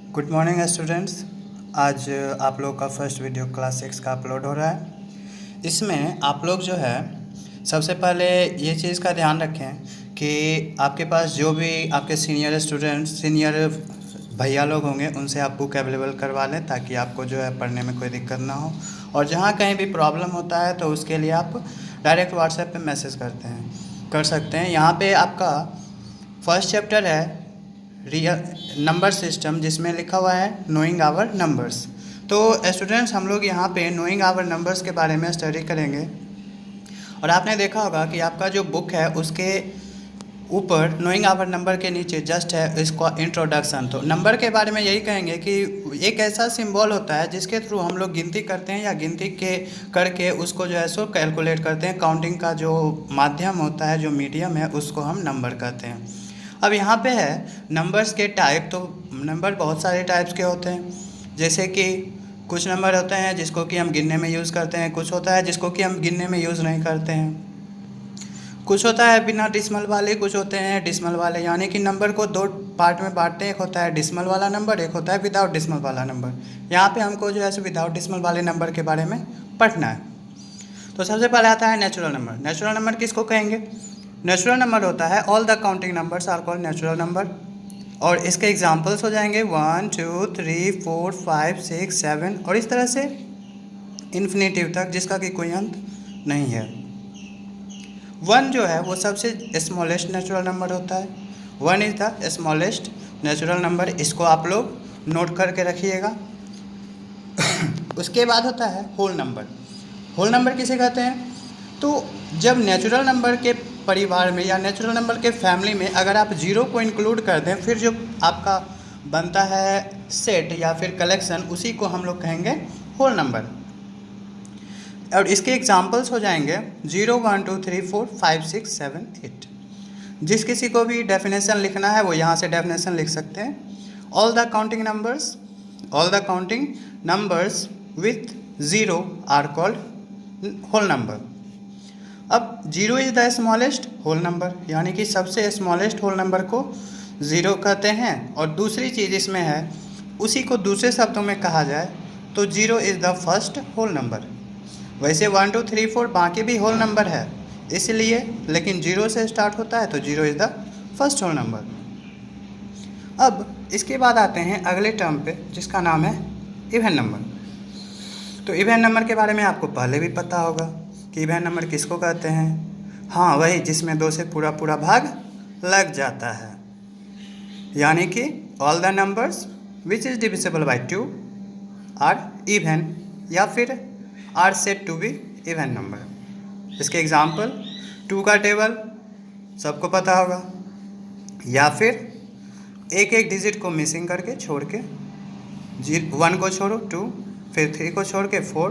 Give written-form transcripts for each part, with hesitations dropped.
Good morning students. आज आप लोग का फर्स्ट वीडियो क्लास 6 का अपलोड हो रहा है। इसमें आप लोग जो है सबसे पहले ये चीज़ का ध्यान रखें कि आपके पास जो भी आपके सीनियर भैया लोग होंगे उनसे आप बुक अवेलेबल करवा लें ताकि आपको जो है पढ़ने में कोई दिक्कत ना हो। और जहाँ कहीं भी प्रॉब्लम होता है तो उसके लिए आप डायरेक्ट व्हाट्सएप पे मैसेज कर सकते हैं। यहाँ पे आपका फर्स्ट चैप्टर है रियल नंबर सिस्टम, जिसमें लिखा हुआ है नोइंग आवर नंबर्स। तो स्टूडेंट्स, हम लोग यहाँ पे नोइंग आवर नंबर्स के बारे में स्टडी करेंगे। और आपने देखा होगा कि आपका जो बुक है उसके ऊपर नोइंग आवर नंबर के नीचे जस्ट है इसका इंट्रोडक्शन। तो नंबर के बारे में यही कहेंगे कि एक ऐसा सिंबल होता है जिसके थ्रू हम लोग गिनती करते हैं या गिनती के करके उसको जो है सो कैलकुलेट करते हैं। काउंटिंग का जो माध्यम होता है, जो मीडियम है, उसको हम नंबर कहते हैं। अब यहाँ पे है नंबर्स के टाइप। तो नंबर बहुत सारे टाइप्स के होते हैं, जैसे कि कुछ नंबर होते हैं जिसको कि हम गिनने में यूज़ करते हैं, कुछ होता है जिसको कि हम गिनने में यूज़ नहीं करते हैं, कुछ होता है बिना डिसमल वाले, कुछ होते हैं डिसमल वाले। यानी कि नंबर को दो पार्ट में बांटते हैं, एक होता है डिसमल वाला नंबर, एक होता है विदाउट डिसमल वाला नंबर। यहाँ पे हमको जो है सो विदाउट डिसमल वाले नंबर के बारे में पढ़ना है। तो सबसे पहले आता है नेचुरल नंबर। नेचुरल नंबर किसको कहेंगे? नेचुरल नंबर होता है all the counting numbers are called natural number. और इसके एग्जाम्पल्स हो जाएंगे 1 2 3 4 5 6 7 और इस तरह से इन्फिनेटिव तक, जिसका कि कोई अंत नहीं है। 1 जो है वो सबसे स्मॉलेस्ट नेचुरल नंबर होता है। 1 is the smallest natural number. इसको आप लोग नोट करके रखिएगा। उसके बाद होता है होल नंबर। होल नंबर किसे कहते हैं? तो जब नेचुरल नंबर के परिवार में या नेचुरल नंबर के फैमिली में अगर आप जीरो को इंक्लूड कर दें, फिर जो आपका बनता है सेट या फिर कलेक्शन, उसी को हम लोग कहेंगे होल नंबर। और इसके एग्जाम्पल्स हो जाएंगे 0 1 2 3 4 5 6 7 8। जिस किसी को भी डेफिनेशन लिखना है वो यहाँ से डेफिनेशन लिख सकते हैं। All the counting numbers with zero are called whole number. अब 0 is the smallest whole number, यानी कि सबसे स्मॉलेस्ट होल नंबर को 0 कहते हैं। और दूसरी चीज़ इसमें है, उसी को दूसरे शब्दों में कहा जाए तो 0 is the first whole number. वैसे 1 2 3 4 बाकी भी होल नंबर है इसलिए, लेकिन 0 से स्टार्ट होता है तो 0 is the first whole number. अब इसके बाद आते हैं अगले टर्म पे, जिसका नाम है इवन नंबर। तो इवन नंबर के बारे में आपको पहले भी पता होगा कि इवन नंबर किसको कहते हैं। हाँ, वही जिसमें 2 से पूरा पूरा भाग लग जाता है, यानी कि all the numbers which is divisible by 2 are even या फिर are said to be even number. इसके एग्जाम्पल 2 का टेबल सबको पता होगा, या फिर एक एक डिजिट को मिसिंग करके छोड़ के 1 को छोड़ो 2, फिर 3 को छोड़ के 4,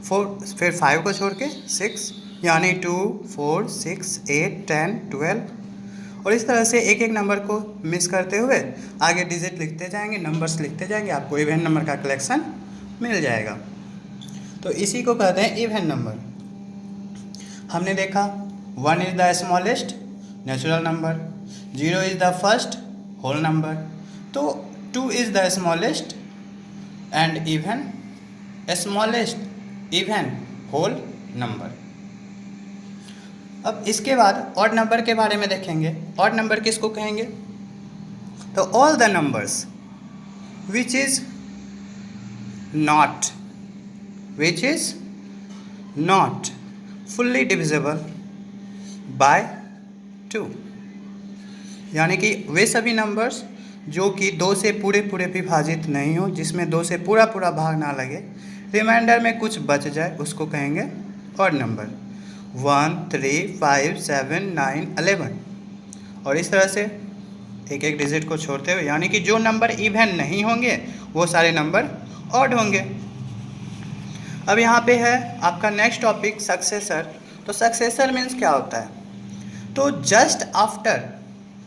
फिर 5 को छोड़ के 6, यानी 2 4 6 8 10 12। और इस तरह से एक एक नंबर को मिस करते हुए आगे डिजिट लिखते जाएंगे, नंबर्स लिखते जाएंगे, आपको इवन नंबर का कलेक्शन मिल जाएगा। तो इसी को कहते हैं इवन नंबर। हमने देखा 1 is the smallest natural number, 0 is the first whole number, तो 2 is the smallest and even smallest even whole number. अब इसके बाद ऑड नंबर के बारे में देखेंगे। ऑड नंबर किसको कहेंगे? तो all the numbers which is not fully divisible by 2, यानी कि वे सभी नंबर्स जो कि 2 से पूरे पूरे विभाजित नहीं हो, जिसमें 2 से पूरा पूरा भाग ना लगे, रिमाइंडर में कुछ बच जाए, उसको कहेंगे ऑड नंबर। 1 3 5 7 9 11 और इस तरह से एक एक डिजिट को छोड़ते हुए, यानी कि जो नंबर इवन नहीं होंगे वो सारे नंबर ऑड होंगे। अब यहाँ पे है आपका नेक्स्ट टॉपिक सक्सेसर। तो सक्सेसर मीन्स क्या होता है? तो जस्ट आफ्टर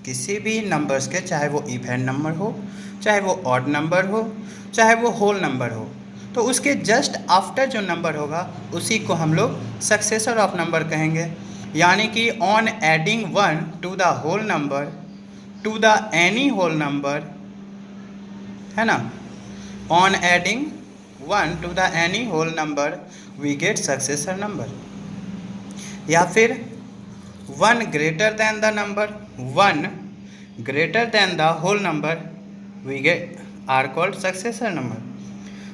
किसी भी नंबर्स के, चाहे वो इवन नंबर हो, चाहे वो ऑड नंबर हो, चाहे वो होल नंबर हो, तो उसके जस्ट आफ्टर जो नंबर होगा उसी को हम लोग सक्सेसर ऑफ नंबर कहेंगे। यानी कि on adding 1 to the whole number to the any whole number है ना। On adding 1 to the any whole number we get successor number, या फिर 1 greater than the number 1 greater than the whole number we get are called successor number.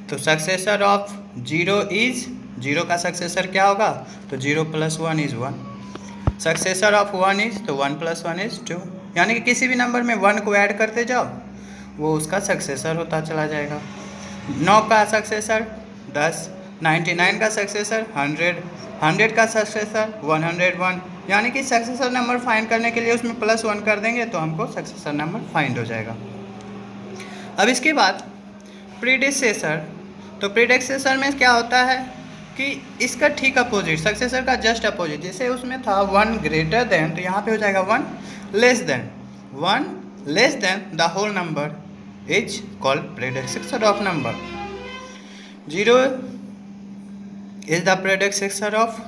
तो successor of 0 is, 0 का successor क्या होगा, तो 0 + 1 is 1। Successor of 1 is, तो 1 + 1 is 2। यानी कि किसी भी नंबर में 1 को ऐड करते जाओ वो उसका सक्सेसर होता चला जाएगा। 9 का सक्सेसर 10, 99 का सक्सेसर 100, 100 का सक्सेसर 101। यानी कि सक्सेसर नंबर फाइंड करने के लिए उसमें +1 कर देंगे तो हमको सक्सेसर नंबर फाइंड हो जाएगा। अब इसके बाद प्रीडिसेसर। तो प्रीडिसेसर में क्या होता है कि इसका ठीक अपोजिट, सक्सेसर का जस्ट अपोजिट। जैसे उसमें था 1 ग्रेटर देन, तो यहाँ पे हो जाएगा 1 less than. 1 less than the whole number is called predecessor of number. 0 is the predecessor of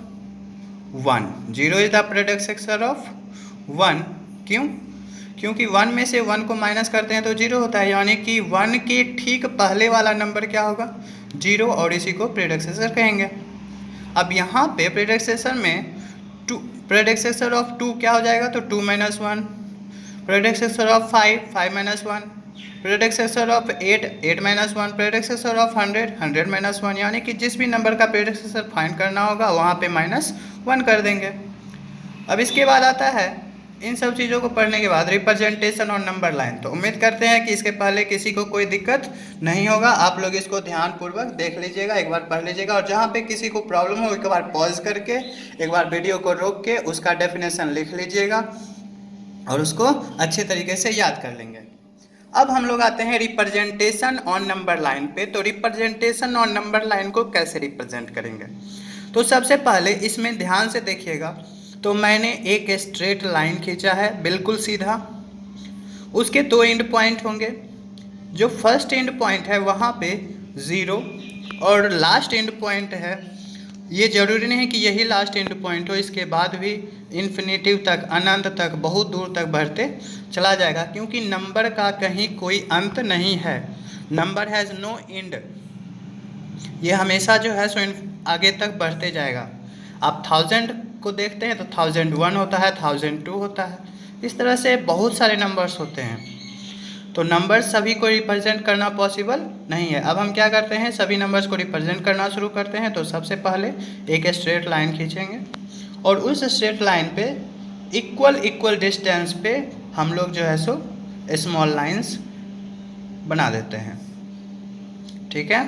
1, 0 is the predecessor of 1। क्यों? क्योंकि 1 में से 1 को माइनस करते हैं तो 0 होता है, यानी कि 1 के ठीक पहले वाला नंबर क्या होगा, 0, और इसी को प्रीडिसेसर कहेंगे। अब यहाँ पे प्रीडिसेसर में 2, प्रीडिसेसर ऑफ 2 क्या हो जाएगा, तो 2 - 1, predecessor of 5, 5 - 1, predecessor of 8, 8 - 1, predecessor of 100, 100 - 1। यानी कि जिस भी नंबर का प्रीडिसेसर फाइंड करना होगा वहाँ पे -1 कर देंगे। अब इसके बाद आता है, इन सब चीज़ों को पढ़ने के बाद रिप्रेजेंटेशन और नंबर लाइन। तो उम्मीद करते हैं कि इसके पहले किसी को कोई दिक्कत नहीं होगा। आप लोग इसको ध्यानपूर्वक देख लीजिएगा, एक बार पढ़ लीजिएगा, और जहाँ पे किसी को प्रॉब्लम हो एक बार पॉज करके एक बार वीडियो को रोक के उसका डेफिनेशन लिख लीजिएगा और उसको अच्छे तरीके से याद कर लेंगे। अब हम लोग आते हैं रिप्रेजेंटेशन ऑन नंबर लाइन पे। तो रिप्रेजेंटेशन ऑन नंबर लाइन को कैसे रिप्रेजेंट करेंगे, तो सबसे पहले इसमें ध्यान से देखिएगा। तो मैंने एक स्ट्रेट लाइन खींचा है बिल्कुल सीधा, उसके 2 एंड पॉइंट होंगे। जो फर्स्ट एंड पॉइंट है वहाँ पे 0 और लास्ट एंड पॉइंट है, ये जरूरी नहीं कि यही लास्ट एंड पॉइंट हो, इसके बाद भी इन्फिनिटिव तक, अनंत तक, बहुत दूर तक बढ़ते चला जाएगा, क्योंकि नंबर का कहीं कोई अंत नहीं है। नंबर हैज़ नो एंड, ये हमेशा जो है सो आगे तक बढ़ते जाएगा। आप 1000 को देखते हैं तो 1001 होता है, 1002 होता है, इस तरह से बहुत सारे नंबर्स होते हैं। तो नंबर्स सभी को रिप्रेजेंट करना पॉसिबल नहीं है। अब हम क्या करते हैं, सभी नंबर्स को रिप्रेजेंट करना शुरू करते हैं। तो सबसे पहले एक स्ट्रेट लाइन खींचेंगे और उस स्ट्रेट लाइन पे इक्वल डिस्टेंस पे हम लोग जो है सो स्मॉल लाइंस बना देते हैं, ठीक है।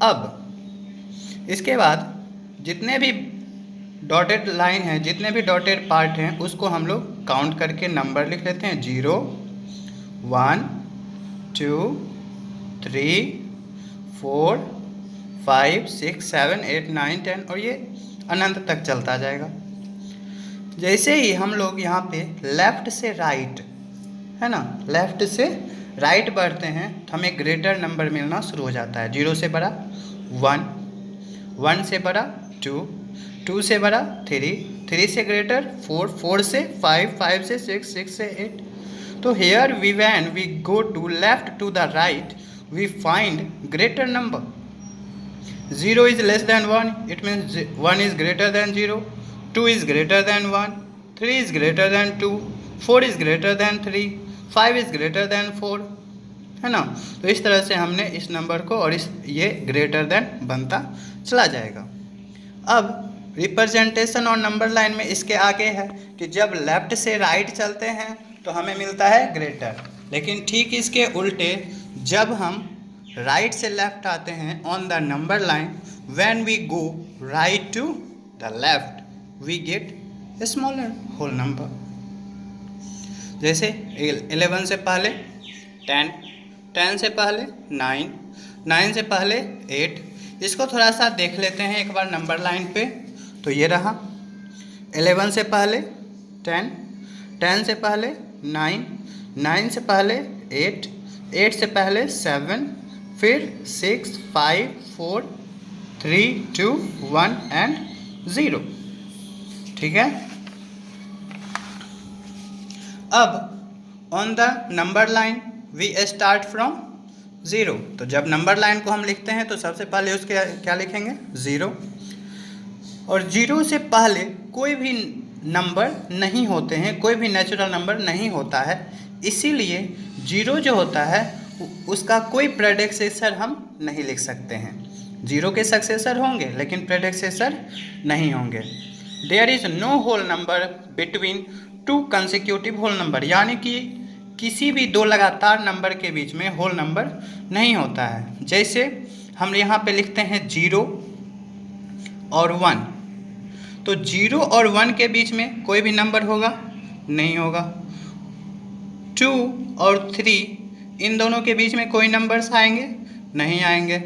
अब इसके बाद जितने भी डॉटेड लाइन है, जितने भी डॉटेड पार्ट हैं, उसको हम लोग काउंट करके नंबर लिख लेते हैं। 0 1 2 3 4 5 6 7 8 9 10, और ये अनंत तक चलता जाएगा। जैसे ही हम लोग यहाँ पे लेफ़्ट से राइट, है ना, लेफ़्ट से राइट बढ़ते हैं तो हमें ग्रेटर नंबर मिलना शुरू हो जाता है। 0 से बड़ा 1, 1 से बड़ा 2, 2 से बड़ा 3, 3 से ग्रेटर 4, 4 से 5, 5 से 6, 6 से 8। तो here when we go to left to the right we find greater number. 0 is less than 1, it means 1 is greater than 0, 2 is greater than 1, 3 is greater than 2, 4 is greater than 3, 5 is greater than 4, है ना। तो इस तरह से हमने इस number को और ये ग्रेटर देन बनता चला जाएगा। अब रिप्रेजेंटेशन और नंबर लाइन में इसके आगे है कि जब लेफ्ट से राइट चलते हैं तो हमें मिलता है ग्रेटर, लेकिन ठीक इसके उल्टे जब हम राइट से लेफ्ट आते हैं on the number line, when we go right to the left we get smaller whole number. जैसे 11 से पहले 10, 10 से पहले 9, 9 से पहले 8। इसको थोड़ा सा देख लेते हैं एक बार नंबर लाइन पे। तो ये रहा 11 से पहले 10, 10 से पहले 9, 9 से पहले 8, 8 से पहले 7, फिर 6, 5, 4, 3, 2, 1 एंड 0, ठीक है। अब on the number line we start from zero. तो जब नंबर लाइन को हम लिखते हैं तो सबसे पहले उसके क्या लिखेंगे, ज़ीरो। और ज़ीरो से पहले कोई भी नंबर नहीं होते हैं, कोई भी नेचुरल नंबर नहीं होता है, इसीलिए ज़ीरो जो होता है उसका कोई प्रेडिक्सेसर हम नहीं लिख सकते हैं। ज़ीरो के सक्सेसर होंगे लेकिन प्रेडिक्सेसर नहीं होंगे। There is no whole number between two consecutive whole number, यानी कि किसी भी दो लगातार नंबर के बीच में होल नंबर नहीं होता है। जैसे हम यहाँ पे लिखते हैं 0 और 1, तो 0 और 1 के बीच में कोई भी नंबर होगा, नहीं होगा। 2 और 3 इन दोनों के बीच में कोई नंबर्स आएंगे, नहीं आएंगे।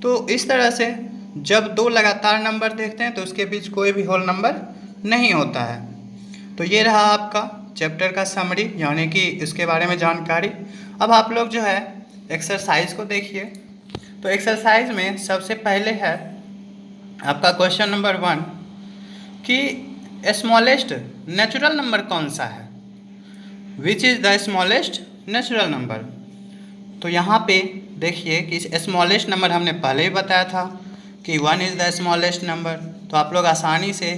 तो इस तरह से जब दो लगातार नंबर देखते हैं तो उसके बीच कोई भी होल नंबर नहीं होता है। तो ये रहा आपका चैप्टर का समरी, यानी कि इसके बारे में जानकारी। अब आप लोग जो है एक्सरसाइज को देखिए। तो एक्सरसाइज में सबसे पहले है आपका क्वेश्चन नंबर 1 कि स्मॉलेस्ट नेचुरल नंबर कौन सा है, विच is the smallest natural number. तो यहाँ पे देखिए कि स्मॉलेस्ट नंबर हमने पहले ही बताया था कि 1 इज़ द स्मॉलेस्ट नंबर। तो आप लोग आसानी से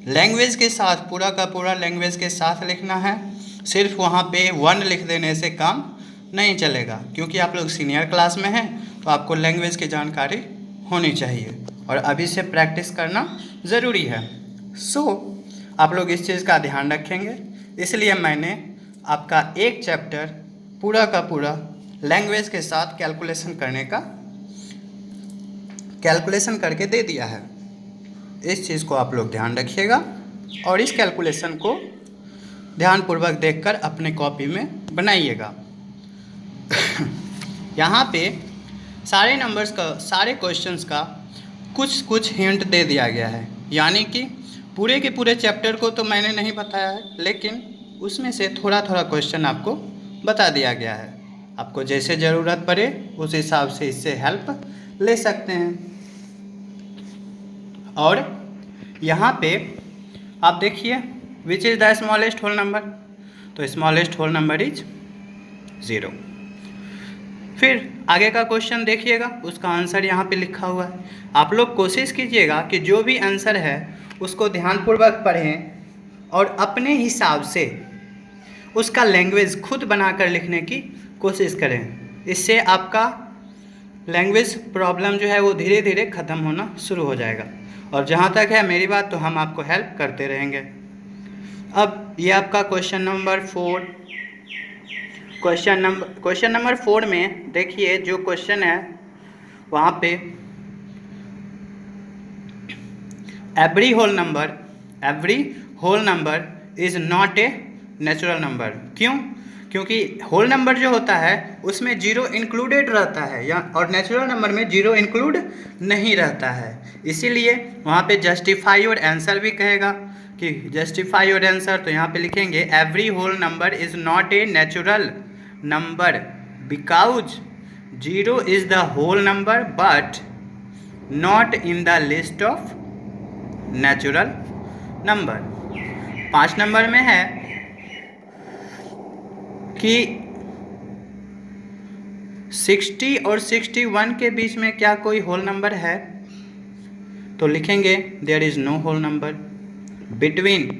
लैंग्वेज के साथ, पूरा का पूरा लैंग्वेज के साथ लिखना है। सिर्फ वहाँ पे 1 लिख देने से काम नहीं चलेगा, क्योंकि आप लोग सीनियर क्लास में हैं तो आपको लैंग्वेज की जानकारी होनी चाहिए और अभी से प्रैक्टिस करना ज़रूरी है। आप लोग इस चीज़ का ध्यान रखेंगे, इसलिए मैंने आपका एक चैप्टर पूरा का पूरा लैंग्वेज के साथ कैलकुलेशन करके दे दिया है। इस चीज़ को आप लोग ध्यान रखिएगा और इस कैलकुलेशन को ध्यानपूर्वक देखकर अपने कॉपी में बनाइएगा। यहाँ पे सारे नंबर्स का, सारे क्वेश्चंस का कुछ हिंट दे दिया गया है, यानी कि पूरे के पूरे चैप्टर को तो मैंने नहीं बताया है, लेकिन उसमें से थोड़ा थोड़ा क्वेश्चन आपको बता दिया गया है। आपको जैसे ज़रूरत पड़े उस हिसाब से इससे हेल्प ले सकते हैं। और यहाँ पे आप देखिए which is the smallest whole number, तो स्मॉलेस्ट होल नंबर इज 0। फिर आगे का क्वेश्चन देखिएगा, उसका आंसर यहाँ पे लिखा हुआ है। आप लोग कोशिश कीजिएगा कि जो भी आंसर है उसको ध्यानपूर्वक पढ़ें और अपने हिसाब से उसका लैंग्वेज खुद बनाकर लिखने की कोशिश करें। इससे आपका लैंग्वेज प्रॉब्लम जो है वो धीरे धीरे ख़त्म होना शुरू हो जाएगा। और जहाँ तक है मेरी बात, तो हम आपको हेल्प करते रहेंगे। अब ये आपका क्वेश्चन नंबर 4, क्वेश्चन नंबर 4 में देखिए जो क्वेश्चन है वहाँ पे every whole number is not a natural number. क्यों? क्योंकि होल नंबर जो होता है उसमें 0 इंक्लूडेड रहता है, या और नेचुरल नंबर में 0 इंक्लूड नहीं रहता है। इसीलिए वहाँ पे जस्टिफाई योर आंसर भी कहेगा कि जस्टिफाई योर आंसर। तो यहाँ पे लिखेंगे every whole number is not a natural number because 0 is the whole number but not in the list of natural number. 5 number में है कि 60 और 61 के बीच में क्या कोई होल नंबर है, तो लिखेंगे there is no whole number between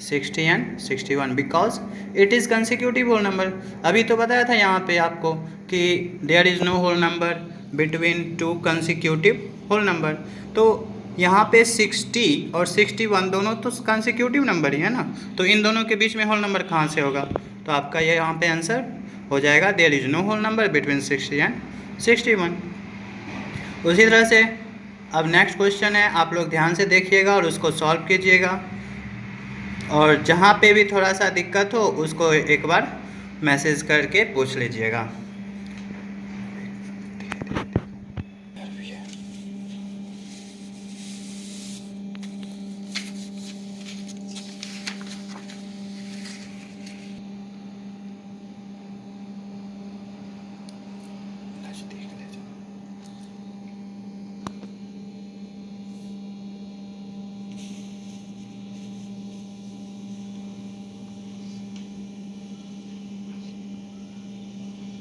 60 and 61 because it is consecutive whole number. अभी तो बताया था यहाँ पे आपको कि there is no whole number between 2 consecutive whole number. तो यहाँ पे 60 और 61 दोनों तो कंसेक्यूटिव नंबर ही है ना, तो इन दोनों के बीच में होल नंबर कहाँ से होगा? तो आपका ये यहाँ पे आंसर हो जाएगा there is no whole number between 60 and 61। उसी तरह से अब नेक्स्ट क्वेश्चन है, आप लोग ध्यान से देखिएगा और उसको सॉल्व कीजिएगा, और जहाँ पे भी थोड़ा सा दिक्कत हो उसको एक बार मैसेज करके पूछ लीजिएगा।